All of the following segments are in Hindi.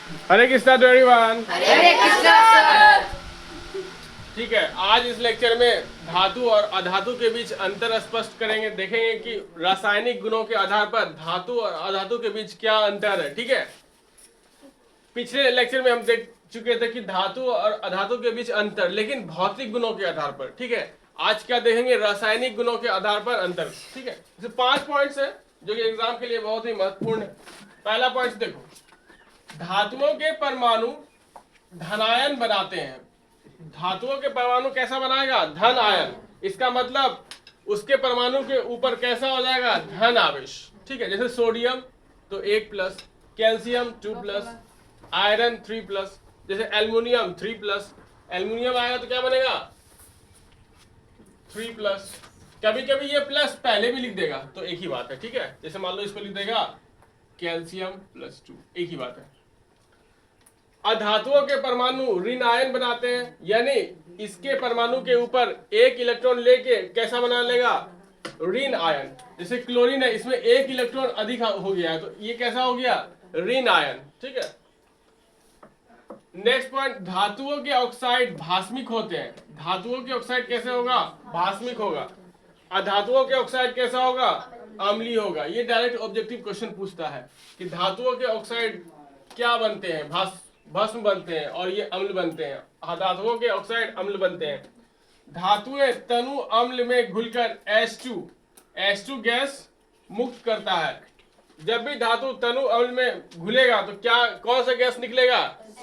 Hare Krishna to everyone. Hare Krishna sir. ठीक है, आज इस लेक्चर में धातु और अधातु के बीच अंतर स्पष्ट करेंगे। देखेंगे कि रासायनिक गुणों के आधार पर धातु और अधातु के बीच क्या अंतर है। ठीक है, पिछले लेक्चर में हम देख चुके थे कि धातु और अधातु के बीच अंतर, लेकिन भौतिक गुणों के आधार पर। ठीक है, आज क्या देखेंगे, रासायनिक गुणों के आधार पर अंतर। ठीक है, इसे 5 पॉइंट्स है जो कि एग्जाम के लिए बहुत ही महत्वपूर्ण है। पहला पॉइंट देखो, धातुओं के परमाणु धनायन बनाते हैं। धातुओं के परमाणु कैसा बनाएगा, धन आयन। इसका मतलब उसके परमाणु के ऊपर कैसा हो जाएगा, धन आवेश। ठीक है, जैसे सोडियम तो 1+, कैल्शियम 2+, आयरन 3+, जैसे एल्युमिनियम 3+। एल्युमिनियम आएगा तो क्या बनेगा, 3+। कभी कभी ये प्लस पहले भी लिख देगा तो एक ही बात है। ठीक है, जैसे मान लो इसको लिख देगा कैल्शियम +2, एक ही बात है। अधातुओं के परमाणु ऋण आयन बनाते हैं, यानी इसके परमाणु के ऊपर एक इलेक्ट्रॉन लेके कैसा बना लेगा, ऋण आयन। जैसे क्लोरीन है, इसमें एक इलेक्ट्रॉन अधिक हो गया है तो ये कैसा हो गया, ऋण आयन। ठीक है, नेक्स्ट पॉइंट, धातुओं के ऑक्साइड भास्मिक होते हैं। धातुओं के ऑक्साइड कैसे होगा, भास्मिक होगा। अधातुओं के ऑक्साइड कैसा होगा, अम्लीय होगा। ये डायरेक्ट ऑब्जेक्टिव क्वेश्चन पूछता है कि धातुओं के ऑक्साइड क्या बनते हैं, भस्म बनते हैं और ये अम्ल बनते हैं। धातुओं के ऑक्साइड अम्ल बनते हैं। धातुएं तनु अम्ल में घुलकर H2 गैस मुक्त करता है। जब भी धातु तनु अम्ल में घुलेगा तो क्या, कौन सा गैस निकलेगा,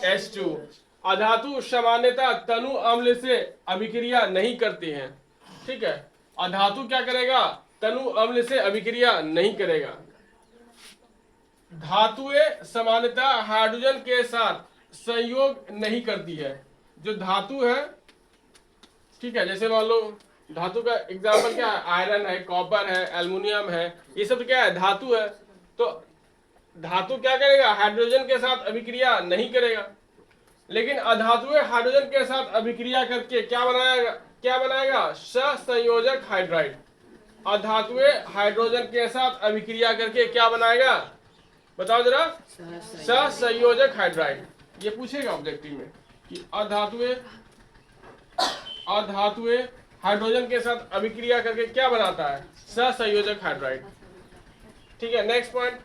H2। अधातु सामान्यतः तनु अम्ल से अभिक्रिया नहीं करती हैं। ठीक है, अधातु क्या करेगा, तनु अम्ल से अभिक्रिया नहीं करेगा। धातुएं सामान्यतः हाइड्रोजन के साथ संयोग नहीं करती है। जो धातु है, ठीक है, जैसे मान लो धातु का एग्जाम्पल क्या है, आयरन है, कॉपर है, एल्युमिनियम है, ये सब क्या है, धातु है। तो धातु क्या करेगा, हाइड्रोजन के साथ अभिक्रिया नहीं करेगा। लेकिन अधातुएं हाइड्रोजन के साथ अभिक्रिया करके क्या बनाएगा, सहसंयोजक हाइड्राइड। अधातुएं हाइड्रोजन के साथ अभिक्रिया करके क्या बनाएगा, बताओ जरा, सहसंयोजक हाइड्राइड। ये पूछेगा ऑब्जेक्टिव में कि अधातुएं हाइड्रोजन के साथ अभिक्रिया करके क्या बनाता है, सहसंयोजक हाइड्राइड। ठीक है, नेक्स्ट पॉइंट,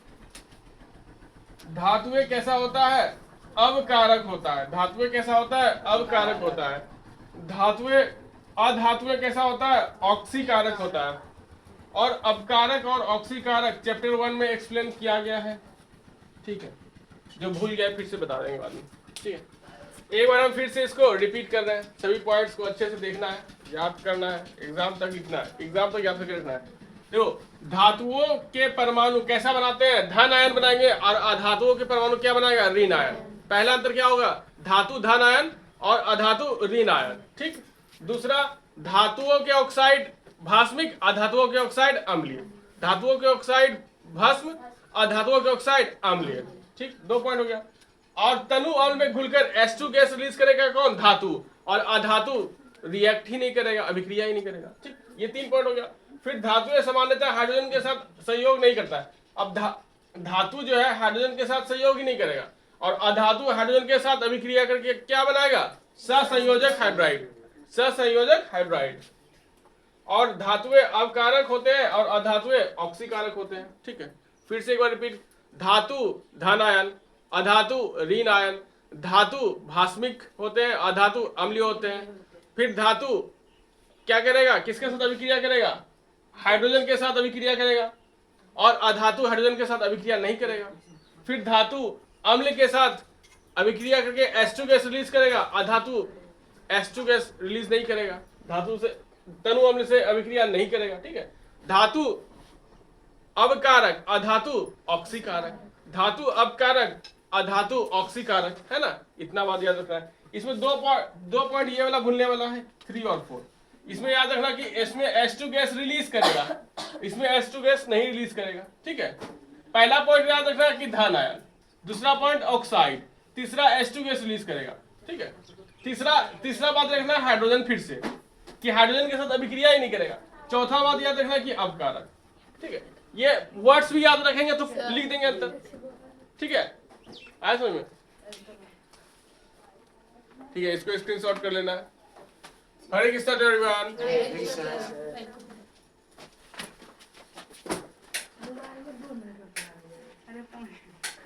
धातुएं कैसा होता है, अवकारक होता है। धातुएं कैसा होता है, अवकारक होता है। अधातुएं कैसा होता है, ऑक्सीकारक होता है। और अवकारक और ऑक्सीकारक चैप्टर 1 में एक्सप्लेन किया गया है। ठीक है, जो भूल गया फिर से बता देंगे बाद में। ठीक है, एक बार हम फिर से इसको रिपीट कर रहे हैं। सभी पॉइंट्स को अच्छे से देखना है, याद करना है, एग्जाम तक लिखना है, एग्जाम तक याद करके रखना है। देखो, धातुओं के परमाणु कैसा बनाते हैं, धन आयन बनाएंगे, और अधातुओं के परमाणु क्या बनाएगा, ऋण आयन। पहला अंतर क्या होगा, धातु धन आयन और अधातु ऋण आयन। ठीक, दूसरा, धातुओं के ऑक्साइड भास्मिक, अधातुओं के ऑक्साइड अम्लीय। धातुओं के ऑक्साइड भस्म, अधातुओं के ऑक्साइड अम्लीय। ठीक, 2 पॉइंट हो गया। और तनु अम्ल में घुलकर H2 गैस रिलीज करेगा कौन, धातु, और अधातु रिएक्ट ही नहीं करेगा, अभिक्रिया ही नहीं करेगा। ठीक, ये 3 पॉइंट हो गया। फिर धातुएं सामान्यतः हाइड्रोजन के साथ संयोग नहीं करता है। अब धातु जो है हाइड्रोजन के साथ संयोग ही नहीं करेगा, और अधातु हाइड्रोजन के साथ अभिक्रिया करके क्या बनाएगा, सहसंयोजक हाइड्राइड। सहसंयोजक हाइड्राइड। और धातुएं अवकारक होते हैं और अधातुएं ऑक्सीकारक होते हैं। ठीक है, फिर से एक बार रिपीट, धातु धन आयन, अधातु ऋण आयन। धातु भास्मिक होते हैं, अधातु अम्लीय होते हैं। फिर धातु क्या करेगा, किसके साथ अभिक्रिया करेगा, हाइड्रोजन के साथ अभिक्रिया करेगा, और अधातु हाइड्रोजन के साथ अभिक्रिया नहीं करेगा। फिर धातु अम्ल के साथ अभिक्रिया करके H2 गैस रिलीज करेगा, अधातु H2 गैस रिलीज नहीं करेगा, धातु से तनु अम्ल से अभिक्रिया नहीं करेगा। ठीक है, धातु अवकारक, अधातु ऑक्सीकारक। धातु अवकारक, अधातु ऑक्सीकारक, है ना। इतना बात याद रखना है। इसमें दो पॉइंट ये वाला भूलने वाला है, 3 और 4। इसमें याद रखना कि इसमें H2 गैस रिलीज करेगा, इसमें H2 गैस नहीं रिलीज करेगा। ठीक है, पहला पॉइंट याद रखना कि धन आयन, दूसरा पॉइंट ऑक्साइड, तीसरा H2 गैस रिलीज करेगा। ठीक है, तीसरा बात रखना हाइड्रोजन, फिर से कि हाइड्रोजन के साथ अभिक्रिया ही नहीं करेगा। चौथा बात याद रखना कि अवकारक। ठीक है, ये वर्ड्स भी याद रखेंगे तो लिख देंगे अंतर। ठीक है, आया समझ में। ठीक है, इसको स्क्रीनशॉट कर लेना। Hare Krishna everyone. Hare Krishna, sir.